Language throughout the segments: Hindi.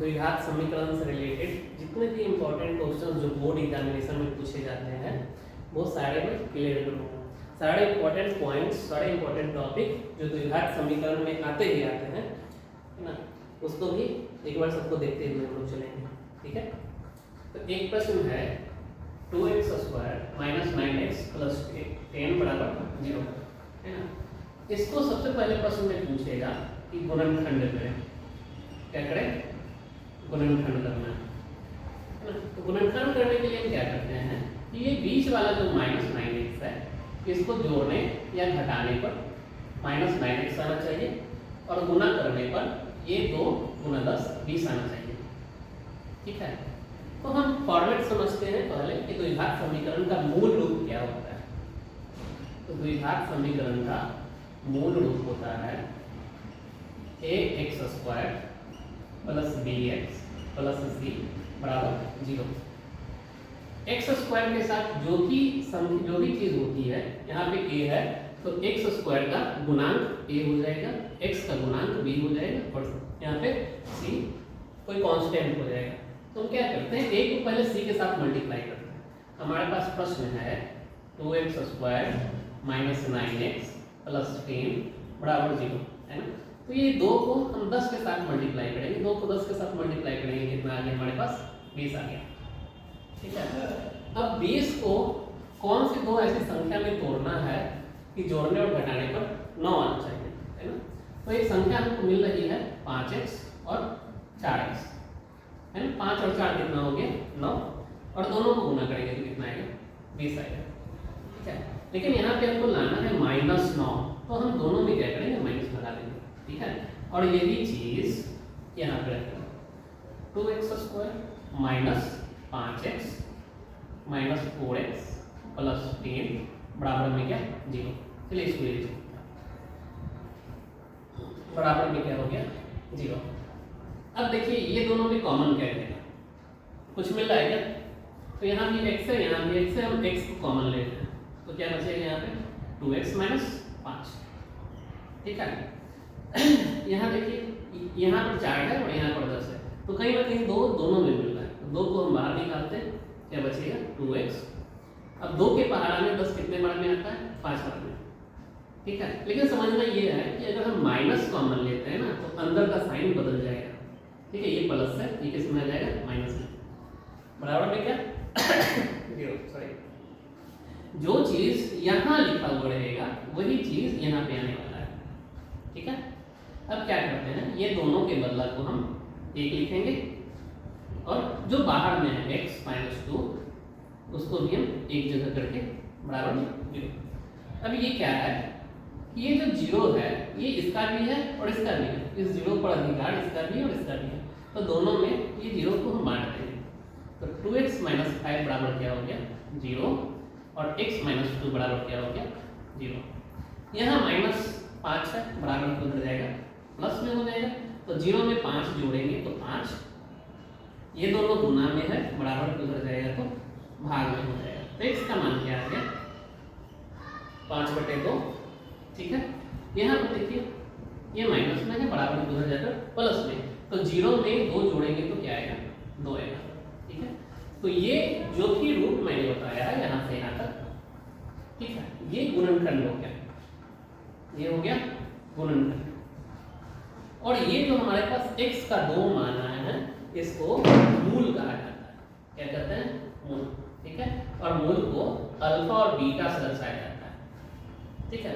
द्विघात समीकरण से रिलेटेड जितने भी इंपॉर्टेंट क्वेश्चन जो बोर्ड एग्जामिनेशन में पूछे जाते हैं वो सारे में क्लियर करूँगा। सारे इंपॉर्टेंट पॉइंट्स, सारे इंपॉर्टेंट टॉपिक जो द्विघात समीकरण में आते ही आते हैं, है ना, उसको भी एक बार सबको देखते हुए हम लोग चलेंगे। ठीक है, तो एक प्रश्न है 2x² - 9x + 10 = 0, है ना। इसको सबसे पहले प्रश्न में पूछेगा कि गुणनखंड करें। क्या करें? गुणनखंड करना है ना। तो गुणनखंड करने के लिए हम क्या करते हैं कि ये बीच वाला जो -9x है इसको जोड़ने या घटाने पर -9x आना चाहिए और गुना करने पर ये 2 × 10 20 आना चाहिए। ठीक है, तो हम फॉर्मेट समझते हैं पहले कि द्विघात समीकरण का मूल रूप क्या होता है। तो द्विघात समीकरण का मूल रूप होता है ax² + bx + c = 0। x² के साथ जो भी चीज होती है, यहाँ पे a है तो x² का गुणांक a हो जाएगा, x का गुणांक b हो जाएगा और यहाँ पे c कोई कांस्टेंट हो जाएगा। तो हम क्या करते हैं, a को पहले c के साथ मल्टीप्लाई करते हैं। हमारे पास प्रश्न है 2x² - 9x + 10 = 0, है ना। तो ये 2 को हम 10 के साथ मल्टीप्लाई करेंगे, 2 को 10 के साथ मल्टीप्लाई करेंगे, कितना आ गया हमारे पास? 20 आ गया। ठीक है, अब 20 को कौन सी 2 ऐसी संख्या में तोड़ना है कि जोड़ने और घटाने पर 9 आना चाहिए, है ना। तो एक संख्या हमको मिल रही है 5x और 4x, है ना। 5 और 4 कितना हो गया? 9, और दोनों को गुना करेंगे तो कितना आएगा? 20 आएगा। ठीक है, लेकिन यहाँ पे हमको लाना है -9, तो हम दोनों में क्या करेंगे? माइनस लगा देंगे। ठीक है, और यही चीज यहाँ पे रखेंगे 2x² - 5x - 4x + 10 बराबर में क्या? 0। चलिए इसको ले लीजिए, बराबर में क्या हो गया? 0। अब देखिए ये दोनों में कॉमन क्या है? कुछ मिल रहा है क्या? तो यहाँ भी x है, यहाँ भी x है, हम x को कॉमन लेते हैं तो क्या बचेगा यहाँ पे? 2x - 5। ठीक है, यहाँ देखिए यहाँ पर 4 है और यहाँ पर 10 है, तो कहीं ना कहीं दोनों में मिल रहा है, तो 2 को हम बाहर निकालते हैं, क्या बचेगा? 2x। अब 2 के पहाड़ा में 10 कितने बार में आता है? 5 बार में। ठीक है, लेकिन समझना ये है कि अगर हम माइनस कॉमन लेते हैं ना तो अंदर का साइन बदल जाएगा। ठीक है, ये प्लस है, ये किस में आ जाएगा? माइनस में। बराबर में क्या? 0। सॉरी, जो चीज यहाँ लिखा हुआ रहेगा वही चीज यहाँ पे आने वाला है। ठीक है, अब क्या करते हैं, ये दोनों के बदला को हम 1 लिखेंगे और जो बाहर में है x - 2 उसको भी हम एक जगह करके बराबर में 0। अब ये क्या है, ये जो 0 है ये इसका भी है और इसका भी है, इस 0 पर अधिकार इसका भी है और इसका भी है, तो दोनों में ये 0 को हम बांट देंगे। तो 2x - 5 बराबर क्या हो गया? 0, और x - 2 बराबर क्या हो गया? 0। यहाँ -5 है, बराबर में उधर जाएगा, प्लस में हो जाएगा, तो 0 में 5 जोड़ेंगे तो 5, ये दोनों गुना में है, बराबर में उधर जाएगा तो भाग में हो जाएगा। तो x का मान क्या आ गया? 5/2। ठीक है, यहाँ पर देखिए ये माइनस में है, बराबर में उधर जाकर प्लस में, तो 0 में 2 जोड़ेंगे तो क्या आएगा? 2 आएगा। ठीक है, तो ये जो भी रूप मैंने बताया है यहाँ से यहाँ तक, ठीक है, ये गुणनखंड हो गया, ये हो गया गुणनखंड। और ये जो हमारे पास x का 2 मान आया है इसको मूल कहा जाता है। क्या कहते हैं? मूल। ठीक है, और मूल को अल्फा और बीटा से दर्शाया जाता है। ठीक है,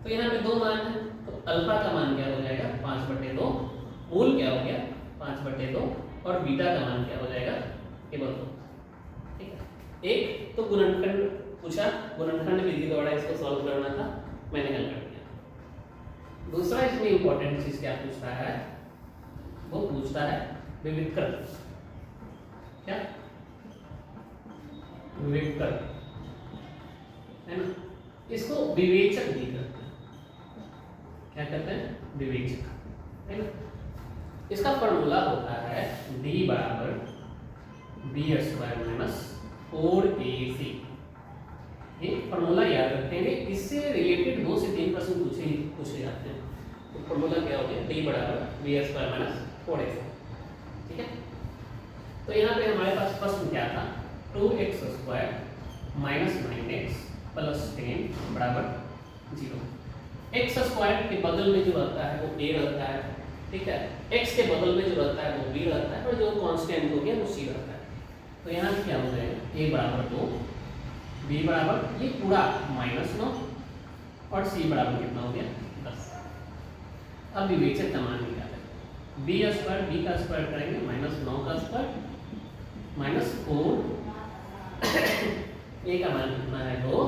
तो यहाँ पे 2 मान है, तो अल्फा का मान क्या हो जाएगा? 5/2, मूल क्या हो गया? 5/2, और बीटा का मान क्या हो जाएगा? केवल 2। ठीक है, एक तो गुणनखंड पूछा, गुणनखंड विधि द्वारा इसको सॉल्व करना था, मैंने हल कर दिया। दूसरा इसमें इंपॉर्टेंट चीज क्या पूछता है, वो पूछता है विविधकरण। क्या? विविधकरण, है ना। इसको विवेचक भी कहते हैं। क्या कहते हैं? विवेचक, है ना। इसका फॉर्मूला होता है d = b² - 4ac। ये फॉर्मूला याद रखेंगे, इससे रिलेटेड 2 से 3 प्रश्न पूछे जाते हैं। तो फॉर्मूला क्या हो गया? d = b² - 4ac। ठीक है, तो यहाँ पे हमारे पास प्रश्न क्या था, 2x² माइनस 9x प्लस 10 बराबर 0। x² के बगल में जो रहता है वो a रहता है, ठीक है, x के बगल में जो रहता है वो b रहता है, और जो कांस्टेंट हो गया वो c रहता है। तो यहाँ क्या हो जाएगा, a बराबर 2, b बराबर ये पूरा -9 और c बराबर कितना हो गया 10। अब विवेचक का मान निकालें, b² का स्क्वायर करेंगे -9 का स्क्वायर -4, a का मान कितना है 2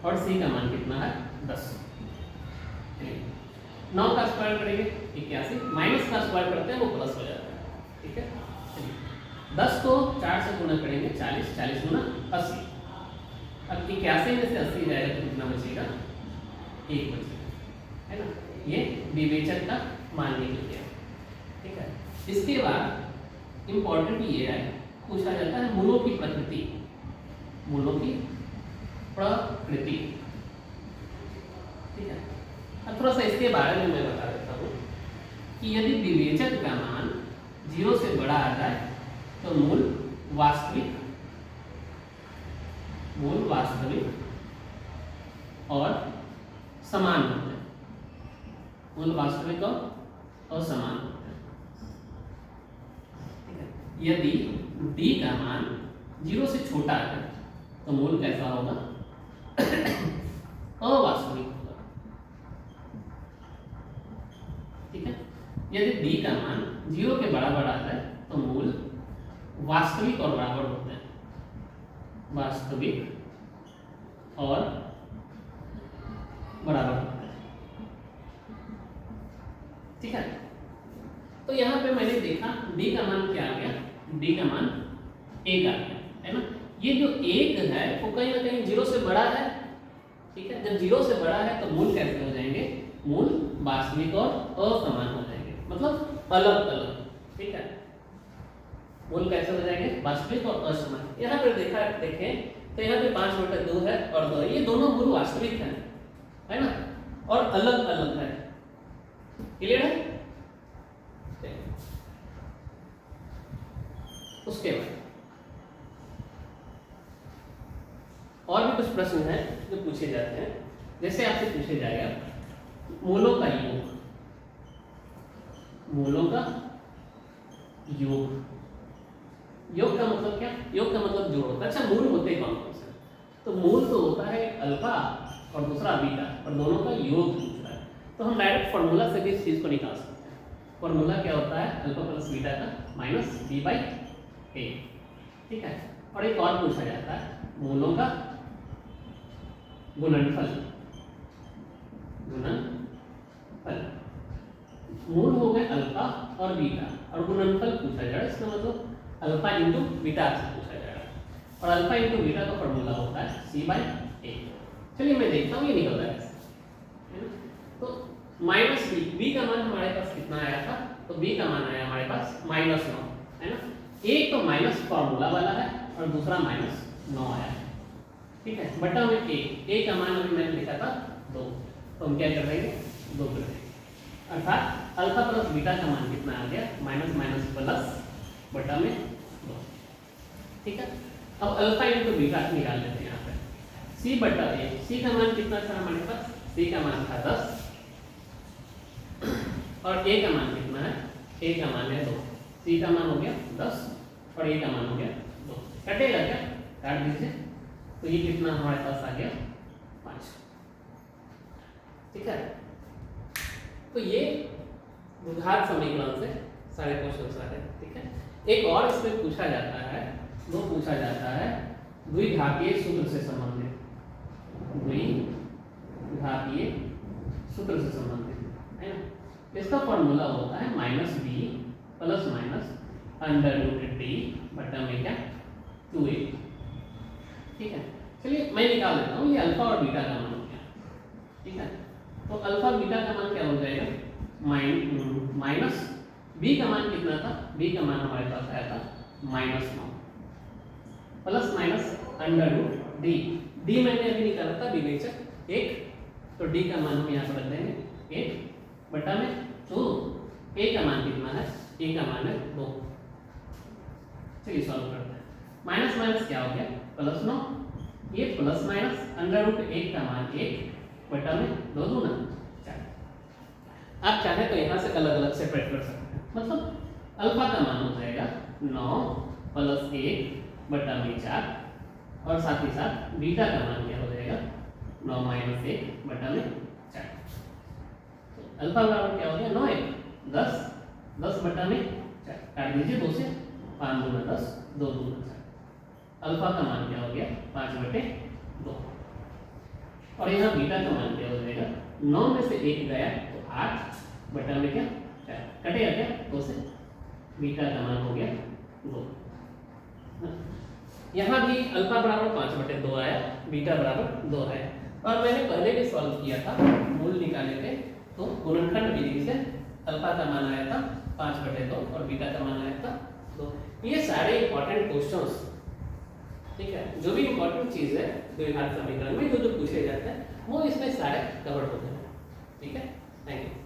और c का मान कितना है 10। 9 का स्क्वायर करेंगे 81, माइनस का स्क्वायर करते हैं वो प्लस हो जाता है, ठीक है। 10 को 4 से गुणा करेंगे 40, 40 गुना 80। अब 81 में से 80 जाएगा तो कितना बचेगा, 1 बचेगा, है ना। ये विवेचक का मान निकल गया, ठीक है। इसके बाद इंपॉर्टेंट ये है, पूछा जाता है मूलों की प्रकृति, मूलों की प्रकृति, ठीक है। अब थोड़ा सा इसके बारे में मैं बता देता हूँ कि यदि विवेचक का मान 0 से बड़ा आ जाए तो मूल वास्तविक और समान होते हैं, मूल वास्तविक और समान होते हैं, ठीक है। यदि d का मान 0 से छोटा है तो मूल कैसा होगा, अवास्तविक होगा, ठीक है। यदि d का मान 0 के बराबर आता है तो मूल वास्तविक और बराबर होते हैं, वास्तविक और बराबर होते हैं, ठीक है। तो यहाँ पे मैंने देखा d का मान क्या आ गया, d का मान 1 आ गया, है ना। ये जो 1 है वो कहीं ना कहीं 0 से बड़ा है, ठीक है। जब 0 से बड़ा है तो मूल कैसे हो जाएंगे, मूल वास्तविक और असमान हो जाएंगे, मतलब अलग अलग, ठीक है। मूल कैसे हो जाएंगे, वास्तविक और असमान। यहाँ पर देखें तो यहाँ पे 5/2 है और 2, ये दोनों मूल वास्तविक है ना, और अलग अलग है, क्लियर है। उसके बाद और भी कुछ प्रश्न हैं जो पूछे जाते हैं, जैसे आपसे पूछे जाएगा मूलों का योग, मूलों का योग, योग का मतलब क्या, योग का मतलब जोड़ होता है। अच्छा, मूल होते कौन कौन से, तो मूल तो होता है अल्फा और दूसरा बीटा, और दोनों का योग पूछ रहा है तो हम डायरेक्ट फार्मूला से भी इस चीज को निकाल सकते हैं। फार्मूला क्या होता है, अल्फा प्लस बीटा का माइनस b/a, ठीक है। और एक और पूछा जाता है मूलों का गुणनफल, मूल हो गए अल्फा और बीटा और गुणनफल पूछा जाएगा, इसका मतलब अल्फा इंटू बीटा से पूछा जाएगा, और अल्फा इंटू बीटा का फॉर्मूला होता है c/a। चलिए मैं देखता हूँ ये निकल रहा है, तो -b का मान हमारे पास कितना आया था, तो b का मान आया हमारे पास -9, है ना। एक तो माइनस फॉर्मूला वाला है और दूसरा -9 आया है, ठीक है। बटा में a का मान अभी मैंने लिखा था 2, तो हम क्या कर देंगे, 2 कर देंगे, अर्थात अल्फा प्लस बीटा का मान कितना आ गया, माइनस माइनस प्लस बटा में 2, ठीक है। अब अल्फा इंटू बीटा निकाल लेते हैं यहाँ पे, c/a, c का मान कितना था हमारे पास, c का मान था 10 और a का मान कितना है, a का मान है 2, c का मान हो गया 10 और a का मान हो गया 2, कटेगा क्या, काट दीजिए, तो ये कितना हमारे पास आ गया 5, ठीक है। तो ये द्विघात समीकरण से सारे क्वेश्चन आ रहे हैं, ठीक है। एक और इसमें पूछा जाता है, वो पूछा जाता है द्विघातीय सूत्र से संबंधित, द्विघातीय सूत्र से संबंधित, है ना। इसका फॉर्मूला होता है -b प्लस माइनस √d बटा में क्या 2a, ठीक है। चलिए मैं निकाल देता हूँ, ये अल्फा और बीटा का मान हो गया, ठीक है। तो अल्फा बीटा का मान क्या हो जाएगा, माइनस b का मान कितना था, b का मान हमारे पास आया था -9 प्लस माइनस √d, d मैंने अभी निकाला था विवेचक 1, तो d का मान हम यहाँ पर रख देंगे 1 बटा में 2, a का मान कितना है, a का मान है 2, चलिए सॉल्व करते हैं। माइनस माइनस क्या हो गया, प्लस 9, ये प्लस माइनस अंडर रूट 1 का मान 1 बटा में 2 दूना 4। आप चाहे तो यहाँ से अलग अलग सेपरेट कर सकते हैं, मतलब अल्फा का मान हो जाएगा 9 प्लस 1 बटा में 4, और साथ ही साथ बीटा का मान क्या हो जाएगा 9 माइनस 1 बटा में 4। तो अल्फा बराबर क्या हो गया 9 1 10, 10 बटा में 4, काट दीजिए 2 से, 5 दूना 10, 2 दूना 4। अल्फा का मान क्या हो गया 5 बटे 2, और यहाँ बीटा का मान क्या हो जाएगा 9 में से 1 गया तो 8 बटा में क्या 4, कटेगा क्या 2 से, बीटा का मान हो गया 2। यहाँ भी अल्फा बराबर 5 बटे 2 आया, बीटा बराबर 2 आया, और मैंने पहले भी सॉल्व किया था, मूल निकाले थे तो गुणनखंड विधि से अल्फा का मान आया था 5 बटे 2 और बीटा का मान आया था 2। ये सारे इंपॉर्टेंट क्वेश्चंस, ठीक है, जो भी इंपॉर्टेंट चीज है द्विघात समीकरण में जो जो पूछे जाते हैं वो इसमें सारे कवर होते हैं। ठीक है, थैंक यू।